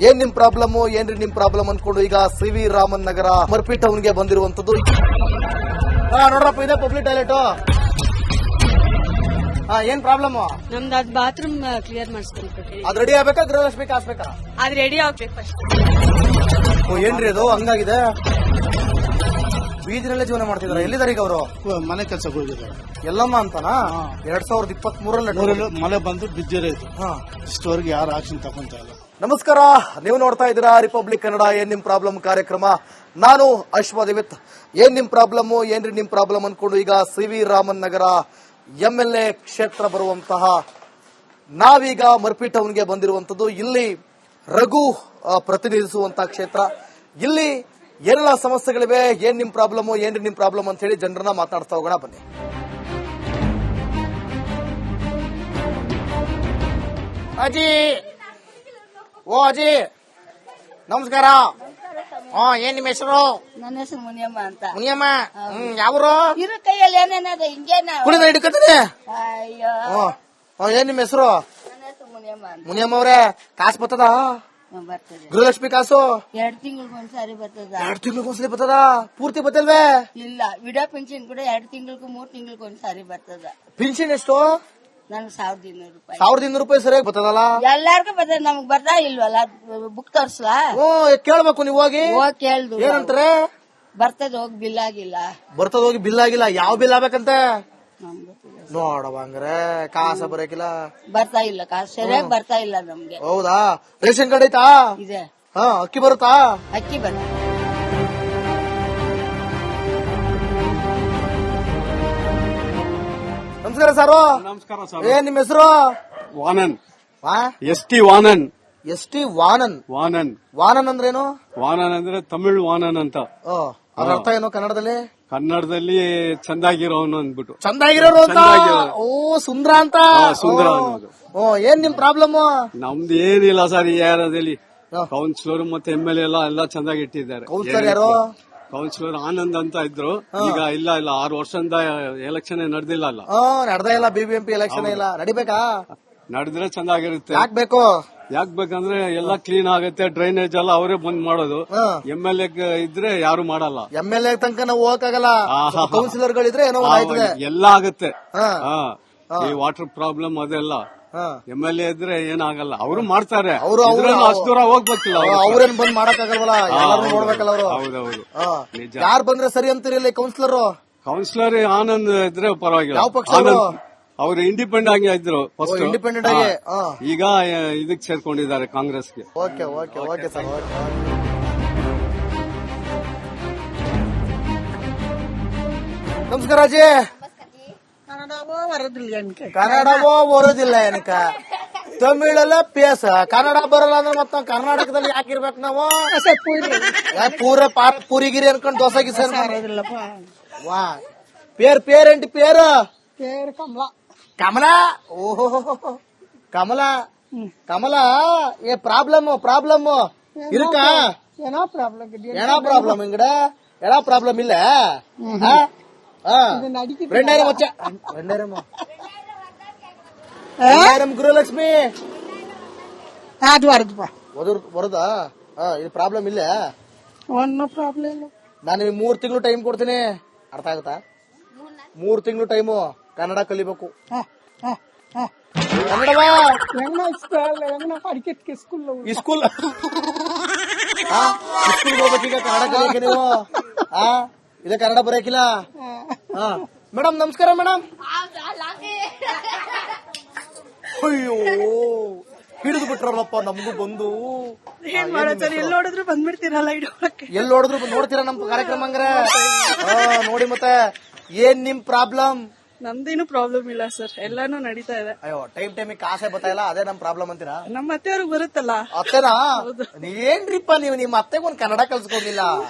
ಏನ್ ನಿಮ್ ಪ್ರಾಬ್ಲಮ್ ಏನ್ರಿ ನಿಮ್ ಪ್ರಾಬ್ಲಮ್ ಅನ್ಕೊಂಡು ಈಗ ಸಿ.ವಿ. ರಾಮನ್ ನಗರ ಮರ್ಪಿ ಟೌನ್ಗೆ ಬಂದಿರುವಂತದ್ದು. ನೋಡ್ರಪ್ಪ ಇದೆ ಪಬ್ಲಿಕ್ ಟಾಯ್ಲೆಟ್. ಏನ್ ಪ್ರಾಬ್ಲಮ್? ನಮ್ದು ಅದ್ ಬಾತ್ರೂಮ್ ಕ್ಲಿಯರ್ ಮಾಡಿಸ್ಬೇಕು. ಅದ್ ರೆಡಿ ಆಗ್ಬೇಕಾ ಗೃಹಲಕ್ಷ್ಮಿ ಹಾಕ್ಬೇಕಾ? ಅದ್ ರೆಡಿ ಆಗ್ಬೇಕು ಫಸ್ಟ್. ಏನ್ರಿ ಅದು ಹಂಗಾಗಿದೆ? ಬೀದಿನಲ್ಲೇ ಜೀವನ ಮಾಡ್ತಿದಾರೆ. ಎಲ್ಲಿದ್ದಾರೆ ಈಗ ಅವರು? ಮನೆ ಕೆಲಸಕ್ಕೆ ಹೋಗಿದ್ದಾರೆ. ಎಲ್ಲಮ್ಮ ಅಂತನಾ? 2023 ಮಳೆ ಬಂದು ಬಿದ್ದಿರೋದು. ಇಷ್ಟವರೆಗೆ ಯಾರು ಆಕ್ಷನ್ ತಗೊಂತ ಇಲ್ಲ. ನಮಸ್ಕಾರ, ನೀವು ನೋಡ್ತಾ ಇದ್ದೀರಾ ರಿಪಬ್ಲಿಕ್ ಕನ್ನಡ ಏನ್ ನಿಮ್ ಪ್ರಾಬ್ಲಮ್ ಕಾರ್ಯಕ್ರಮ. ನಾನು ಅಶ್ವದೇವಿತ್. ಏನ್ ನಿಮ್ ಪ್ರಾಬ್ಲಮ್ ಏನ್ರಿ ನಿಮ್ ಪ್ರಾಬ್ಲಮ್ ಅನ್ಕೊಂಡು ಈಗ ಸಿ.ವಿ. ರಾಮನ್ ನಗರ MLA ಕ್ಷೇತ್ರ ಬರುವಂತಹ ನಾವೀಗ ಮರ್ಪಿ ಟೌನ್ಗೆ ಬಂದಿರುವಂತದ್ದು. ಇಲ್ಲಿ ರಘು ಪ್ರತಿನಿಧಿಸುವಂತಹ ಕ್ಷೇತ್ರ. ಇಲ್ಲಿ ಏನೆಲ್ಲ ಸಮಸ್ಯೆಗಳಿವೆ, ಏನ್ ನಿಮ್ ಪ್ರಾಬ್ಲಮ್ ಏನ್ರಿ ನಿಮ್ ಪ್ರಾಬ್ಲಮ್ ಅಂತ ಹೇಳಿ ಜನರನ್ನ ಮಾತನಾಡ್ತಾ ಹೋಗೋಣ ಬನ್ನಿ. ಅಜ್ಜಿ, ಓ ಅಜ್ಜಿ ನಮಸ್ಕಾರ. ಏನ್ ನಿಮ್ಮ ಹೆಸರು? ನನ್ನ ಹೆಸರು ಮುನಿಯಮ್ಮ ಅಂತ. ಮುನಿಯಮ್ಮ, ಯಾವ್ರು? ಇರು ಕೈಯಲ್ಲಿ ಏನೇನದ ಹಿಂಗೇನ ಕುಡಿದ ಹಿಡ್ಕತೀನಿ. ಅಯ್ಯೋ, ಏನ್ ನಿಮ್ಮ ಹೆಸರು? ನನ್ನ ಹೆಸರು ಮುನಿಯಮ್ಮ ಅಂತ. ಮುನಿಯಮ್ಮ ಅವ್ರೆ, ಕಾಸು ಬರ್ತದ? ಬರ್ತದೆ. ಗೃಹಲಕ್ಷ್ಮಿ ಕಾಸು 2 ತಿಂಗಳಿಗೊಂದ್ಸಾರಿ ಬರ್ತದ. 2 ತಿಂಗಳಿಗೊಂದ್ಸಲಿ ಬರ್ತದ? ಪೂರ್ತಿ ಬತ್ತಲ್ವೇ? ಇಲ್ಲ, ವಿಡೋ ಪೆನ್ಷನ್ ಕೂಡ 2 ತಿಂಗಳಿಗೂ 3 ತಿಂಗಳಿಗೊಂದ್ಸಾರಿ ಬರ್ತದ. ಪಿನ್ಷನ್ ಎಷ್ಟು? ನನ್ಗೆ 1200 ರೂಪಾಯಿ. 1200 ರೂಪಾಯಿ ಸರಿಯಾಗಿ ಬರ್ತದಲ್ಲ? ಎಲ್ಲಾರ್ಗು ಬರ್ತದ, ನಮಗ್ ಬರ್ತಾ ಇಲ್ವಲ್ಲ. ಬುಕ್ ತೋರ್ಸ್ಲಾ? ಕೇಳ್ಬೇಕು ನೀವು ಹೋಗಿ. ಹೋಗ್ ಕೇಳ್ದು ಏನಂತಾರೆ? ಬರ್ತದ, ಹೋಗಿ ಬಿಲ್ ಆಗಿಲ್ಲ. ಬರ್ತದ, ಹೋಗಿ ಬಿಲ್ ಆಗಿಲ್ಲ. ಯಾವ ಬಿಲ್ ಆಗ್ಬೇಕಂತ ನಮ್ಗ್ ಗೊತ್ತಿಲ್ಲ. ನೋಡವ ಹಂಗ್ರೆ ಕಾಸ ಬರಕಿಲ್ಲ. ಬರ್ತಾ ಇಲ್ಲ, ಕಾಸು ಸರಿಯಾಗಿ ಬರ್ತಾ ಇಲ್ಲ ನಮ್ಗೆ. ಹೌದಾ? ರೇಷನ್ ಕಾರ್ಡ್ ಐತಾ? ಇದೆ. ಅಕ್ಕಿ ಬರುತ್ತಾ? ಅಕ್ಕಿ ಬರ್ತದೆ. ನಮಸ್ಕಾರ ಸರ್. ನಮಸ್ಕಾರ ಸರ್. ಏನ್ ನಿಮ್ಮ ಹೆಸರು? ವಾನನ್. ಎಸ್.ಟಿ. ವಾನನ್. ಎಸ್.ಟಿ. ವಾನನ್. ವಾನನ್. ವಾನನ್ ಅಂದ್ರೇನು? ವಾನನ್ ಅಂದ್ರೆ ತಮಿಳ್ ವಾನನ್ ಅಂತ. ಅದ್ರ ಅರ್ಥ ಏನು ಕನ್ನಡದಲ್ಲಿ? ಕನ್ನಡದಲ್ಲಿ ಚಂದಾಗಿರೋನು ಅಂದ್ಬಿಟ್ಟು. ಚಂದಾಗಿರೋರು ಅಂತ. ಚಂದಾಗಿರೋರು. ಓ, ಸುಂದ್ರ ಅಂತ. ಸುಂದರ ಅನ್ನೋದು. ಏನ್ ನಿಮ್ ಪ್ರಾಬ್ಲಮ್? ನಮ್ದು ಏನಿಲ್ಲ ಸರ್. ಈ ಏರಿಯಾದಲ್ಲಿ ಕೌನ್ಸಿಲರ್ ಮತ್ತೆ MLA ಎಲ್ಲ ಚಂದಾಗಿ ಇಟ್ಟಿದ್ದಾರೆ. ಕೌನ್ಸಿಲರ್ ಯಾರು? ಕೌನ್ಸಿಲರ್ ಆನಂದ್ ಅಂತ ಇದ್ರು. ಈಗ ಇಲ್ಲ 6 ವರ್ಷದಿಂದ ಎಲೆಕ್ಷನ್ ನಡೆದಿಲ್ಲ ಅಲ್ಲ. ನಡ್ದೇ ಇಲ್ಲ. BBMP ಎಲೆಕ್ಷನ್ ಇಲ್ಲ. ನಡಿಬೇಕಾ? ನಡೆದ್ರೆ ಚಂದಾಗಿರುತ್ತೆ. ಯಾಕೆ ಬೇಕು? ಯಾಕೆ ಬೇಕಂದ್ರೆ ಎಲ್ಲ ಕ್ಲೀನ್ ಆಗುತ್ತೆ. ಡ್ರೈನೇಜ್ ಎಲ್ಲ ಅವರೇ ಬಂದ್ ಮಾಡೋದು. MLA ಇದ್ರೆ ಯಾರು ಮಾಡಲ್ಲ. MLA ತನಕ ನಾವು ಹೋಗಕ್ಕಾಗಲ್ಲ. ಕೌನ್ಸಿಲರ್ ಗಳಿದ್ರೆ ಏನೋ ಆಯ್ತದೆ. ಎಲ್ಲ ಆಗುತ್ತೆ. ಈ ವಾಟರ್ ಪ್ರಾಬ್ಲಮ್ ಅದೆಲ್ಲ MLA ಇದ್ರೆ ಏನಾಗಲ್ಲ. ಅವರು ಮಾಡ್ತಾರೆ. ಅವರು ಅಷ್ಟು ದೂರ ಹೋಗ್ಬೇಕಿಲ್ಲ. ಅವ್ರೇನ್ ಬಂದ್ ಮಾಡಕ್ಕಾಗಲ್ವಲ್ಲ. ಎಲ್ಲರೂ ನೋಡ್ಬೇಕಲ್ಲ ಅವರು. ಹೌದೌದು. ಯಾರು ಬಂದ್ರೆ ಸರಿ ಅಂತೀರಿ ಕೌನ್ಸಿಲರ್? ಕೌನ್ಸಿಲರ್ ಆನಂದ್ ಇದ್ರೆ ಪರವಾಗಿಲ್ಲ. ಯಾವ ಪಕ್ಷ? ಅವರು ಇಂಡಿಪೆಂಡೆಂಟ್ ಆಗಿ ಇದ್ರು ಫಸ್ಟ್. ಇಂಡಿಪೆಂಡೆಂಟ್ ಆಗಿ ಈಗ ಇದಕ್ ಸೇರ್ಕೊಂಡಿದ್ದಾರೆ ಕಾಂಗ್ರೆಸ್ಗೆ. Okay okay okay sir. ನಮಸ್ಕಾರ ಅಜ್ಜಿ. ಕನ್ನಡವೋ ಬರೋದಿಲ್ಲ ಏನಕ್ಕ? ತಮಿಳಲ್ಲ ಪೇಸ, ಕನ್ನಡ ಬರಲ್ಲ ಅಂದ್ರೆ ಮತ್ತ ಕರ್ನಾಟಕದಲ್ಲಿ ಯಾಕಿರ್ಬೇಕು ನಾವು? ಪೂರಿಗಿರಿ ಅನ್ಕೊಂಡು ದೋಸೆ ಗಿಸ ವಾ. ಪೇರೇಂಟಿ ಪೇರು ಕಮಲ. ಓಹೋ ಕಮಲ. ಕಮಲ ಏ ಪ್ರಾಬ್ಲಮ್ இருக்கா? ಏನೋ ಪ್ರಾಬ್ಲಮ್ ಇಂಗಡ ಏನೋ ಪ್ರಾಬ್ಲಮ್ ಇಲ್ಲ. ಗೃಹಲಕ್ಷ್ಮಿ ಅದು ಬರುದಾ? ಇದು ಪ್ರಾಬ್ಲಮ್ ಇಲ್ಲ. ಒಂದು ಪ್ರಾಬ್ಲಮ್. ನಾನು ನಿಮಗೆ 3 ತಿಂಗಳು ಟೈಮ್ ಕೊಡ್ತೀನಿ. ಅರ್ಥ ಆಗುತ್ತಾ? 3 ತಿಂಗಳು ಟೈಮು. ಕನ್ನಡ ಕಲಿಬೇಕು. ಕನ್ನಡವಾ? ಸ್ಕೂಲ್ ಹೋಗ್ಬೇಕೀಗ. ಕನ್ನಡ ಕಲಿಯಕ್ಕೆ ನೀವು ಇಲ್ಲ ಕನ್ನಡ ಬರೋಕಿಲ್ಲ. ಮೇಡಮ್ ನಮಸ್ಕಾರ ಮೇಡಮ್. ಅಯ್ಯೋ ಹಿಡಿದು ಬಿಟ್ರಲ್ಲಪ್ಪ ನಮ್ಗೂ ಬಂದು. ಎಲ್ಲಿ ನೋಡಿದ್ರು ಬಂದ್ಬಿಡ್ತೀರಲ್ಲ. ಎಲ್ಲಿ ನೋಡಿದ್ರು ನೋಡ್ತೀರಾ ನಮ್ ಕಾರ್ಯಕ್ರಮ ಹಂಗಾರೆ? ನೋಡಿ ಮತ್ತೆ ಏನ್ ನಿಮ್ ಪ್ರಾಬ್ಲಮ್? ನಮ್ದೇನು ಪ್ರಾಬ್ಲಮ್ ಇಲ್ಲ ಸರ್, ಎಲ್ಲಾನು ನಡೀತಾ ಇದೆ. ಅಯ್ಯೋ ಟೈಮ್ ಕಾಸೆ ಬರ್ತಾ ಇಲ್ಲ, ಅದೇ ನಮ್ ಪ್ರಾಬ್ಲಮ್ ಅಂತೀರಾ? ನಮ್ಮ ಅತ್ತೆಯವ್ರಿಗೆ ಬರುತ್ತಲ್ಲ. ಅತ್ತೆನಾ? ಏನ್ರಿಪ್ಪ ನೀವು ನಿಮ್ಮ ಅತ್ತೆಗೆ ಒಂದ್ ಕನ್ನಡ ಕಲ್ಸ್ಕೊಂಡಿಲ್ಲ?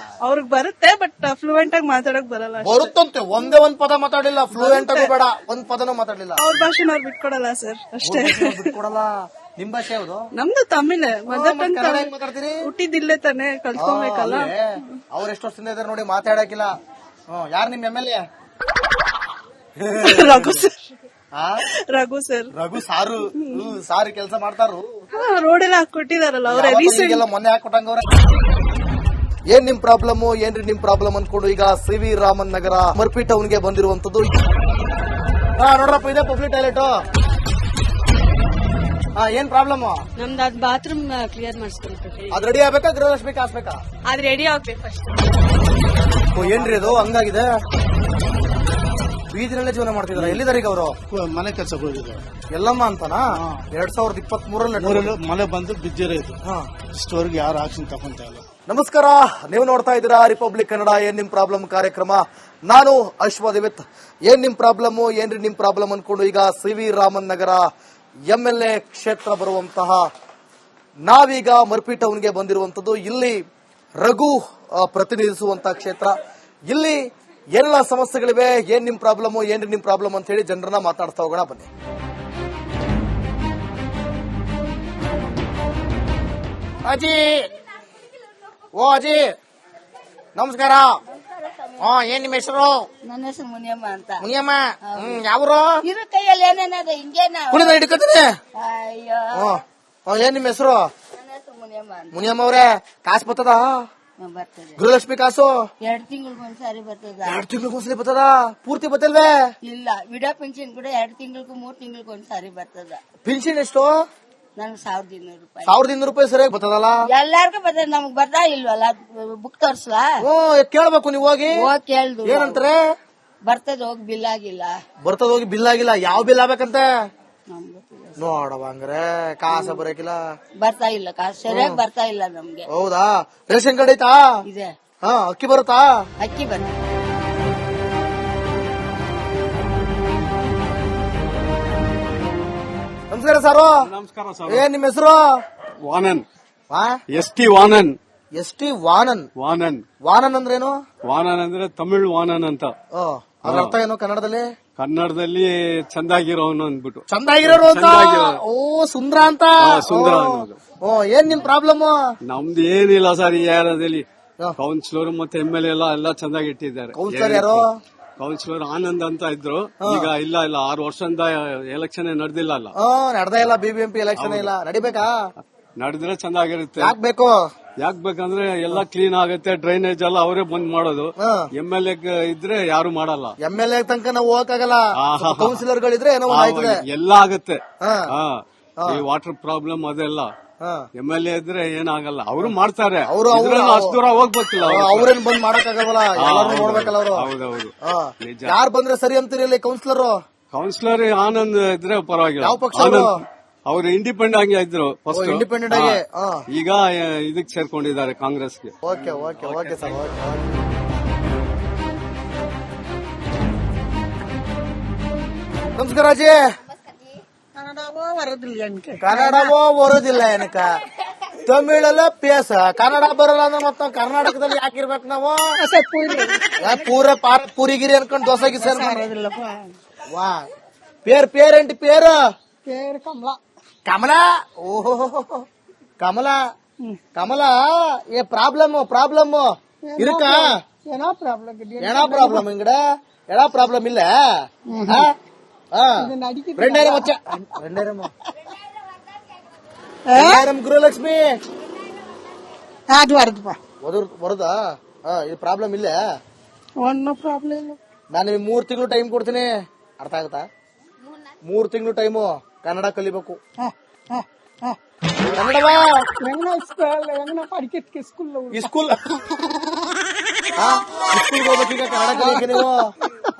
ಅವ್ರಿಗೆ ಬರುತ್ತೆ, ಬಟ್ ಫ್ಲೂಯೆಂಟ್ ಆಗಿ ಮಾತಾಡಕ್ ಬರಲ್ಲ. ಬರುತ್ತಂತೆ, ಒಂದ್ ಪದ ಮಾತಾಡಿಲ್ಲ. ಫ್ಲೂಯೆಂಟ್ ಆಗು ಬೇಡ, ಒಂದ್ ಪದನೂ ಮಾತಾಡಿಲ್ಲ. ಅವ್ರ ಭಾಷೆನ ಅವ್ರು ಬಿಟ್ಕೊಡಲ್ಲ ಸರ್, ಅಷ್ಟೇ. ಬಿಟ್ಕೊಡಲ್ಲ. ನಿಮ್ ಭಾಷೆ ಯಾವ್ದು? ನಮ್ದು ತಮಿಳ್. ಕನ್ನಡ ಹೆಂಗ್ ಮಾತಾಡ್ತೀರಿ? ಹುಟ್ಟಿದಿಲ್ಲೇ ತಾನೆ, ಕಲ್ತ್ಕೊಬೇಕಲ್ಲ. ಅವ್ರ ಎಷ್ಟು ವರ್ಷದಿಂದ ಇದಾರೆ ನೋಡಿ, ಮಾತಾಡಕಿಲ್ಲ. ಯಾರು ನಿಮ್ MLA? Raghu sir. Raghu sir Raghu ಸಾರು ಸಾರು ಕೆಲಸ ಮಾಡ್ತಾರು ರೋಡ್ ಎಲ್ಲ ಹಾಕೊಟ್ಟಿದಾರಲ್ಲ ಅವ್ರೆ ರೀಸೆಂಟ್ ಮೊನ್ನೆ ಹಾಕೊಟ್ಟಂಗವ್ರ. ಏನ್ ನಿಮ್ ಪ್ರಾಬ್ಲಮ್ ಏನ್ರಿ ನಿಮ್ ಪ್ರಾಬ್ಲಮ್ ಅನ್ಕೊಂಡು ಈಗ ಸಿ ವಿ ರಾಮನ್ ನಗರ ಮರ್ಪಿ ಟೌನ್ಗೆ ಬಂದಿರುವಂತದ್ದು. ನೋಡ್ರಪ್ಪ ಇದೆ ಪಬ್ಲಿಕ್ ಟಾಯ್ಲೆಟ್. ಏನ್ ಪ್ರಾಬ್ಲಮ್? ನಮ್ದು ಅದ್ ಬಾತ್ರೂಮ್ ಕ್ಲಿಯರ್ ಮಾಡಿಸ್ಕೊಳ್ಬೇಕು. ಅದ್ ರೆಡಿ ಆಗ್ಬೇಕಾ ಗೃಹಲಕ್ಷ್ಮಿ ಕಾಸ್ಬೇಕಾ? ಅದ್ ರೆಡಿ ಆಗ್ಬೇಕು ಫಸ್ಟ್. ಏನ್ರಿ ಅದು ಹಂಗಾಗಿದೆ? ಬೀದಿನಲ್ಲೇ ಜೀವನ ಮಾಡ್ತಿದಾರ. ಎಲ್ಲಿದಾರ ಈಗ ಅವರು? ಮನೆ ಕೆಲಸಕ್ಕೆ ಹೋಗಿದ್ದಾರೆ. ಎಲ್ಲಮ್ಮ ಅಂತನಾ? 2023 ಮನೆ ಬಂದು ಬಿದ್ದಿರೋ ಇದು ಇಷ್ಟವರೆಗೆ ಯಾರು ಆಕ್ಷನ್ ತಗೊಂತ ಇಲ್ಲ. ನಮಸ್ಕಾರ, ನೀವು ನೋಡ್ತಾ ಇದ್ದೀರಾ ರಿಪಬ್ಲಿಕ್ ಕನ್ನಡ ಏನ್ ನಿಮ್ ಪ್ರಾಬ್ಲಮ್ ಕಾರ್ಯಕ್ರಮ. ನಾನು ಅಶ್ವದಿವಿತ್. ಏನ್ ನಿಮ್ ಪ್ರಾಬ್ಲಮ್ ಏನ್ರಿ ನಿಮ್ ಪ್ರಾಬ್ಲಮ್ ಅನ್ಕೊಂಡು ಈಗ ಸಿ ವಿ ರಾಮನ್ ನಗರ MLA ಕ್ಷೇತ್ರ ಬರುವಂತಹ ನಾವೀಗ ಮರ್ಪಿ ಟೌನ್ಗೆ ಬಂದಿರುವಂತದ್ದು. ಇಲ್ಲಿ ರಘು ಪ್ರತಿನಿಧಿಸುವಂತಹ ಕ್ಷೇತ್ರ. ಇಲ್ಲಿ ಎಲ್ಲ ಸಮಸ್ಯೆಗಳಿವೆ. ಏನ್ ನಿಮ್ ಪ್ರಾಬ್ಲಮ್ ಏನ್ರಿ ನಿಮ್ ಪ್ರಾಬ್ಲಮ್ ಅಂತ ಹೇಳಿ ಜನರನ್ನ ಮಾತಾಡ್ತಾ ಹೋಗೋಣ ಬನ್ನಿ. ಅಜ್ಜಿ, ಓ ಅಜ್ಜಿ ನಮಸ್ಕಾರ. ಏನ್ ನಿಮ್ಮ ಹೆಸರು? ನನ್ನ ಹೆಸರು ಮುನಿಯಮ್ಮ ಅಂತ. ಮುನಿಯಮ್ಮ, ಯಾವ್ರು? ಇದ್ರ ಕೈಯಲ್ಲಿ ಏನೇನದ ಹಿಂಗೇನ? ಕುಣಿದ ಹಿಡ್ಕೊತೀನಿ. ಅಯ್ಯೋ, ಏನ್ ನಿಮ್ಮ ಹೆಸರು? ನನ್ನ ಹೆಸರು ಮುನಿಯಮ್ಮ ಅಂತ. ಮುನಿಯಮ್ಮ ಅವ್ರೆ, ಕಾಸು ಬರ್ತದ? ಬರ್ತದೆ. ಗೃಹಲಕ್ಷ್ಮಿ ಕಾಸು 2 ತಿಂಗಳಿಗೊಂದ್ಸಾರಿ ಬರ್ತದ. 2 ತಿಂಗಳಿಗೊಂದ್ಸಲಿ ಬರ್ತದ? ಪೂರ್ತಿ ಬತ್ತಲ್ವೇ? ಇಲ್ಲ, ವಿಡಾ ಪೆನ್ಷನ್ ಕೂಡ 2 ತಿಂಗಳಿಗೂ 3 ತಿಂಗಳಿಗೊಂದ್ಸಾರಿ ಬರ್ತದ. ಪೆನ್ಷನ್ ಎಷ್ಟು? ನನ್ಗೆ 1200 ರೂಪಾಯಿ. 1200 ರೂಪಾಯಿ ಸರಿಯಾಗಿ ಬರ್ತದಲ್ಲ? ಎಲ್ಲಾರ್ಗು ಬರ್ತದ, ನಮ್ಗ್ ಬರ್ತಾ ಇಲ್ವಲ್ಲ? ಬುಕ್ ತೋರ್ಸ್ಲಾ? ಕೇಳ್ಬೇಕು ನೀವು ಹೋಗಿ. ಹೋಗ್ ಕೇಳ್ದು ಏನಂತಾರೆ? ಬರ್ತದ, ಹೋಗಿ ಬಿಲ್ ಆಗಿಲ್ಲ. ಬರ್ತದ ಹೋಗಿ ಬಿಲ್ ಆಗಿಲ್ಲ. ಯಾವ ಬಿಲ್ ಆಗ್ಬೇಕಂತೆ? ನಮ್ಗ್ ಗೊತ್ತಿಲ್ಲ. ನೋಡವ ಹಂಗ್ರೆ ಕಾಸ ಬರಕಿಲ್ಲ. ಬರ್ತಾ ಇಲ್ಲ, ಕಾಸು ಸರಿಯಾಗಿ ಬರ್ತಾ ಇಲ್ಲ ನಮ್ಗೆ. ಹೌದಾ? ರೇಷನ್ ಕಾರ್ಡ್ ಐತಾ? ಇದೆ. ಅಕ್ಕಿ ಬರುತ್ತಾ? ಅಕ್ಕಿ ಬರ್ತದೆ. ನಮಸ್ಕಾರ ಸಾರು. ನಮಸ್ಕಾರ ಸರ್. ಏನ್ ನಿಮ್ಮ ಹೆಸರು? ವಾನನ್. ST ವಾನನ್. ST ವಾನನ್. ವಾನನ್. ವಾನನ್ ಅಂದ್ರೇನು? ವಾನನ್ ಅಂದ್ರೆ ತಮಿಳ್ ವಾನನ್ ಅಂತ. ಅದ್ರ ಅರ್ಥ ಏನು ಕನ್ನಡದಲ್ಲಿ? ಕನ್ನಡದಲ್ಲಿ ಚಂದಾಗಿರೋನು ಅಂದ್ಬಿಟ್ಟು. ಚಂದಾಗಿರೋರು ಅಂತ. ಚಂದಾಗಿರೋರು. ಓ, ಸುಂದ್ರ ಅಂತ. ಸುಂದರ ಅನ್ನೋದು. ಏನ್ ನಿಮ್ ಪ್ರಾಬ್ಲಮ್? ನಮ್ದು ಏನಿಲ್ಲ ಸರ್. ಈ ಏರಿಯಾದಲ್ಲಿ ಕೌನ್ಸಿಲರ್ ಮತ್ತೆ MLA ಎಲ್ಲ ಚಂದಾಗಿ ಇಟ್ಟಿದ್ದಾರೆ. ಕೌನ್ಸಿಲರ್ ಯಾರು? ಕೌನ್ಸಿಲರ್ ಆನಂದ್ ಅಂತ ಇದ್ರು. ಈಗ ಇಲ್ಲ 6 ವರ್ಷದಿಂದ ಎಲೆಕ್ಷನ್ ನಡೆದಿಲ್ಲ ಅಲ್ಲ. ನಡೆದ ಇಲ್ಲ. BBMP ಎಲೆಕ್ಷನ್ ಇಲ್ಲ. ನಡಿಬೇಕಾ? ನಡೆದ್ರೆ ಚಂದಾಗಿರುತ್ತೆ. ಯಾಕ್ ಬೇಕು? ಯಾಕ್ ಬೇಕಂದ್ರೆ ಎಲ್ಲ ಕ್ಲೀನ್ ಆಗುತ್ತೆ. ಡ್ರೈನೇಜ್ ಎಲ್ಲ ಅವರೇ ಬಂದ್ ಮಾಡೋದು. MLA ಇದ್ರೆ ಯಾರು ಮಾಡಲ್ಲ. MLA ತನಕ ನಾವು ಹೋಗಕ್ಕಾಗಲ್ಲ. ಕೌನ್ಸಿಲರ್ ಗಳಿದ್ರೆ ಏನೋ ಒಂದ್ ಆಯ್ತದೆ. ಎಲ್ಲ ಆಗುತ್ತೆ. ಈ ವಾಟರ್ ಪ್ರಾಬ್ಲಮ್ ಅದೆಲ್ಲ MLA ಇದ್ರೆ ಏನಾಗಲ್ಲ. ಅವರು ಮಾಡ್ತಾರೆ. ಅಷ್ಟು ದೂರ ಹೋಗ್ಬೇಕಿಲ್ಲ. ಅವ್ರೇನ್ ಬಂದ್ ಮಾಡಕ್ಕಾಗಲ್ಲ. ಎಲ್ಲರೂ ನೋಡ್ಬೇಕಲ್ಲ ಅವರು. ಹೌದೌದು, ನಿಜ. ಯಾರು ಬಂದ್ರೆ ಸರಿ ಅಂತೀರಿ ಇಲ್ಲಿ ಕೌನ್ಸಿಲರ್? ಕೌನ್ಸಿಲರ್ ಆನಂದ್ ಇದ್ರೆ ಪರವಾಗಿಲ್ಲ. ಯಾವ ಪಕ್ಷ ಅವರು? ಅವ್ರು ಇಂಡಿಪೆಂಡೆಂಟ್ ಆಗಿ ಇದ್ರು ಫಸ್ಟ್. ಇಂಡಿಪೆಂಡೆಂಟ್ ಆಗಿ. ಈಗ ಇದಕ್ ಸೇರ್ಕೊಂಡಿದ್ದಾರೆ ಕಾಂಗ್ರೆಸ್ಗೆ. Okay okay okay sir. ನಮಸ್ಕಾರ ಅಜ್ಜಿ. ಕನ್ನಡವೋ ಬರೋದಿಲ್ಲ ಏನಕ್ಕ? ತಮಿಳಲ್ಲ ಪೇಸ, ಕನ್ನಡ ಬರಲ್ಲ ಅಂದ್ರೆ ಮತ್ತ ಕರ್ನಾಟಕದಲ್ಲಿ ಯಾಕಿರ್ಬೇಕು ನಾವು? ಪೂರಿಗಿರಿ ಅನ್ಕೊಂಡ್ ದೋಸೆ ಗಿಸ. ವಾ, ಪೇರೇಂಟಿ பேரு? ಕಮಲಾ. ಓಹೋ, ಕಮಲಾ. ಕಮಲಾ, ಏ ಪ್ರಾಬ್ಲಮ್ இருக்கா? ಏನೋ ಪ್ರಾಬ್ಲಮ್ இங்கட எடா ப்ராப்ளம் இல்ல. ரெண்டாயிரம் வச்ச 2000 ಗೃಹಲಕ್ಷ್ಮಿ ಅದು ಬರುತ್ತಪ್ಪ. ಬರುದಾ? ಇದು ಪ್ರಾಬ್ಲಮ್ ಇಲ್ಲ. ಒಂದು ಪ್ರಾಬ್ಲಮ್ ಇಲ್ಲ. ನಾನು ನಿಮಗೆ 3 ತಿಂಗಳು ಟೈಮ್ ಕೊಡ್ತೀನಿ. ಅರ್ಥ ಆಗುತ್ತಾ? 3 ತಿಂಗಳು ಟೈಮು. ಕನ್ನಡ ಕಲಿಬೇಕು. ಕನ್ನಡವಾ? ಸ್ಕೂಲ್ ಹೋಗ್ಬೇಕೀಗ ಕನ್ನಡ ಕಲಿಯಕ್ಕೆ ನೀವು.